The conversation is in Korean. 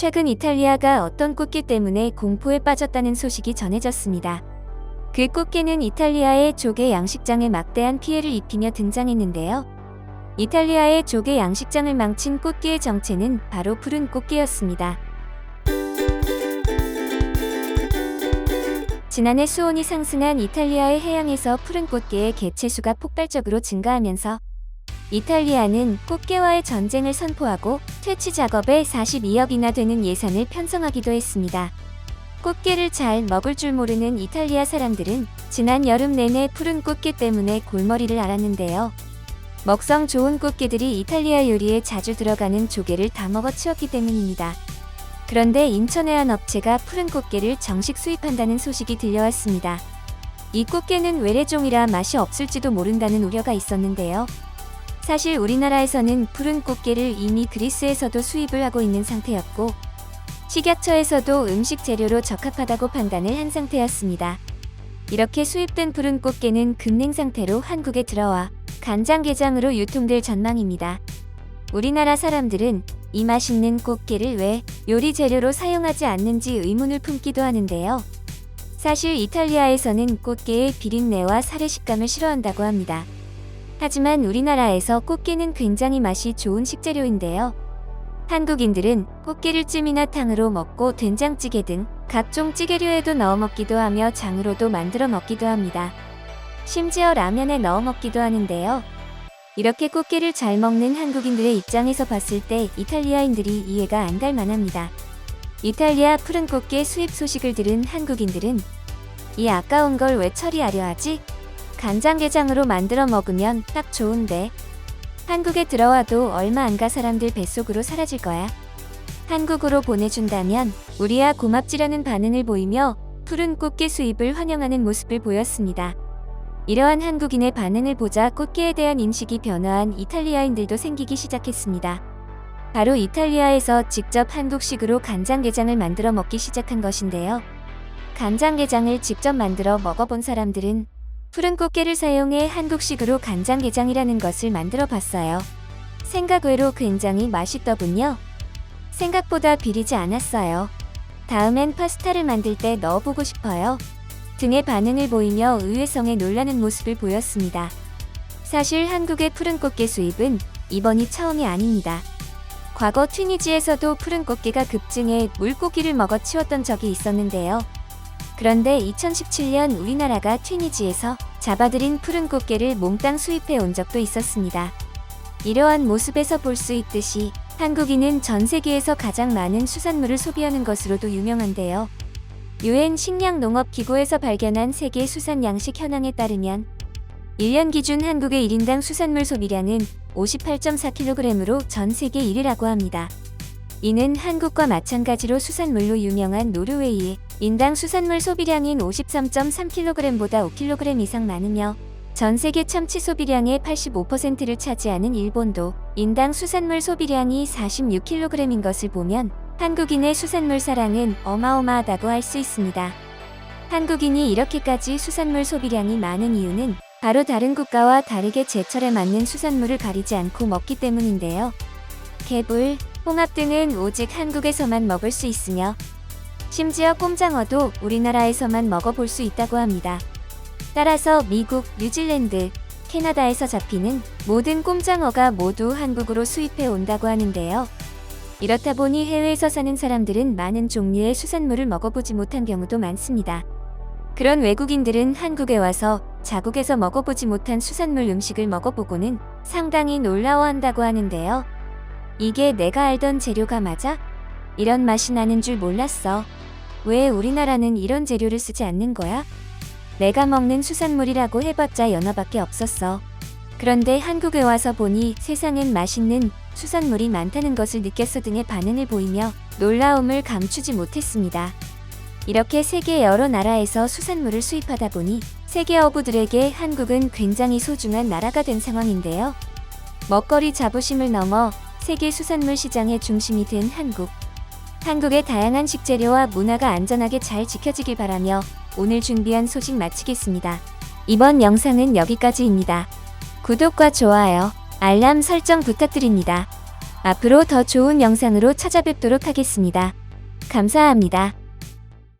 최근 이탈리아가 어떤 꽃게 때문에 공포에 빠졌다는 소식이 전해졌습니다. 그 꽃게는 이탈리아의 조개 양식장에 막대한 피해를 입히며 등장했는데요. 이탈리아의 조개 양식장을 망친 꽃게의 정체는 바로 푸른 꽃게였습니다. 지난해 수온이 상승한 이탈리아의 해양에서 푸른 꽃게의 개체수가 폭발적으로 증가하면서 이탈리아는 꽃게와의 전쟁을 선포하고 퇴치 작업에 42억이나 되는 예산을 편성하기도 했습니다. 꽃게를 잘 먹을 줄 모르는 이탈리아 사람들은 지난 여름 내내 푸른 꽃게 때문에 골머리를 앓았는데요. 먹성 좋은 꽃게들이 이탈리아 요리에 자주 들어가는 조개를 다 먹어치웠기 때문입니다. 그런데 인천의 한 업체가 푸른 꽃게를 정식 수입한다는 소식이 들려왔습니다. 이 꽃게는 외래종이라 맛이 없을지도 모른다는 우려가 있었는데요. 사실 우리나라에서는 푸른 꽃게를 이미 그리스에서도 수입을 하고 있는 상태였고 식약처에서도 음식 재료로 적합하다고 판단을 한 상태였습니다. 이렇게 수입된 푸른 꽃게는 급냉 상태로 한국에 들어와 간장게장으로 유통될 전망입니다. 우리나라 사람들은 이 맛있는 꽃게를 왜 요리 재료로 사용하지 않는지 의문을 품기도 하는데요. 사실 이탈리아에서는 꽃게의 비린내와 살의 식감을 싫어한다고 합니다. 하지만 우리나라에서 꽃게는 굉장히 맛이 좋은 식재료인데요. 한국인들은 꽃게를 찜이나 탕으로 먹고 된장찌개 등 각종 찌개류에도 넣어 먹기도 하며 장으로도 만들어 먹기도 합니다. 심지어 라면에 넣어 먹기도 하는데요. 이렇게 꽃게를 잘 먹는 한국인들의 입장에서 봤을 때 이탈리아인들이 이해가 안 갈 만합니다. 이탈리아 푸른 꽃게 수입 소식을 들은 한국인들은 이 아까운 걸 왜 처리하려 하지? 간장게장으로 만들어 먹으면 딱 좋은데. 한국에 들어와도 얼마 안 가 사람들 뱃속으로 사라질 거야. 한국으로 보내준다면 우리야 고맙지라는 반응을 보이며 푸른 꽃게 수입을 환영하는 모습을 보였습니다. 이러한 한국인의 반응을 보자 꽃게에 대한 인식이 변화한 이탈리아인들도 생기기 시작했습니다. 바로 이탈리아에서 직접 한국식으로 간장게장을 만들어 먹기 시작한 것인데요. 간장게장을 직접 만들어 먹어본 사람들은 푸른 꽃게를 사용해 한국식으로 간장게장이라는 것을 만들어 봤어요. 생각 외로 굉장히 맛있더군요. 생각보다 비리지 않았어요. 다음엔 파스타를 만들 때 넣어보고 싶어요. 등의 반응을 보이며 의외성에 놀라는 모습을 보였습니다. 사실 한국의 푸른 꽃게 수입은 이번이 처음이 아닙니다. 과거 튀니지에서도 푸른 꽃게가 급증해 물고기를 먹어치웠던 적이 있었는데요. 그런데 2017년 우리나라가 튀니지에서 잡아들인 푸른 꽃게를 몽땅 수입해 온 적도 있었습니다. 이러한 모습에서 볼 수 있듯이 한국인은 전 세계에서 가장 많은 수산물을 소비하는 것으로도 유명한데요. 유엔 식량농업기구에서 발견한 세계 수산 양식 현황에 따르면 1년 기준 한국의 1인당 수산물 소비량은 58.4kg으로 전 세계 1위라고 합니다. 이는 한국과 마찬가지로 수산물로 유명한 노르웨이의 인당 수산물 소비량인 53.3kg보다 5kg 이상 많으며 전 세계 참치 소비량의 85%를 차지하는 일본도 인당 수산물 소비량이 46kg인 것을 보면 한국인의 수산물 사랑은 어마어마하다고 할 수 있습니다. 한국인이 이렇게까지 수산물 소비량이 많은 이유는 바로 다른 국가와 다르게 제철에 맞는 수산물을 가리지 않고 먹기 때문인데요. 개불, 홍합 등은 오직 한국에서만 먹을 수 있으며 심지어 꼼장어도 우리나라에서만 먹어볼 수 있다고 합니다. 따라서 미국, 뉴질랜드, 캐나다에서 잡히는 모든 꼼장어가 모두 한국으로 수입해 온다고 하는데요. 이렇다 보니 해외에서 사는 사람들은 많은 종류의 수산물을 먹어보지 못한 경우도 많습니다. 그런 외국인들은 한국에 와서 자국에서 먹어보지 못한 수산물 음식을 먹어보고는 상당히 놀라워한다고 하는데요. 이게 내가 알던 재료가 맞아? 이런 맛이 나는 줄 몰랐어. 왜 우리나라는 이런 재료를 쓰지 않는 거야? 내가 먹는 수산물이라고 해봤자 연어밖에 없었어. 그런데 한국에 와서 보니 세상엔 맛있는 수산물이 많다는 것을 느꼈어 등의 반응을 보이며 놀라움을 감추지 못했습니다. 이렇게 세계 여러 나라에서 수산물을 수입하다 보니 세계 어부들에게 한국은 굉장히 소중한 나라가 된 상황인데요. 먹거리 자부심을 넘어 세계 수산물 시장의 중심이 된 한국. 한국의 다양한 식재료와 문화가 안전하게 잘 지켜지길 바라며 오늘 준비한 소식 마치겠습니다. 이번 영상은 여기까지입니다. 구독과 좋아요, 알람 설정 부탁드립니다. 앞으로 더 좋은 영상으로 찾아뵙도록 하겠습니다. 감사합니다.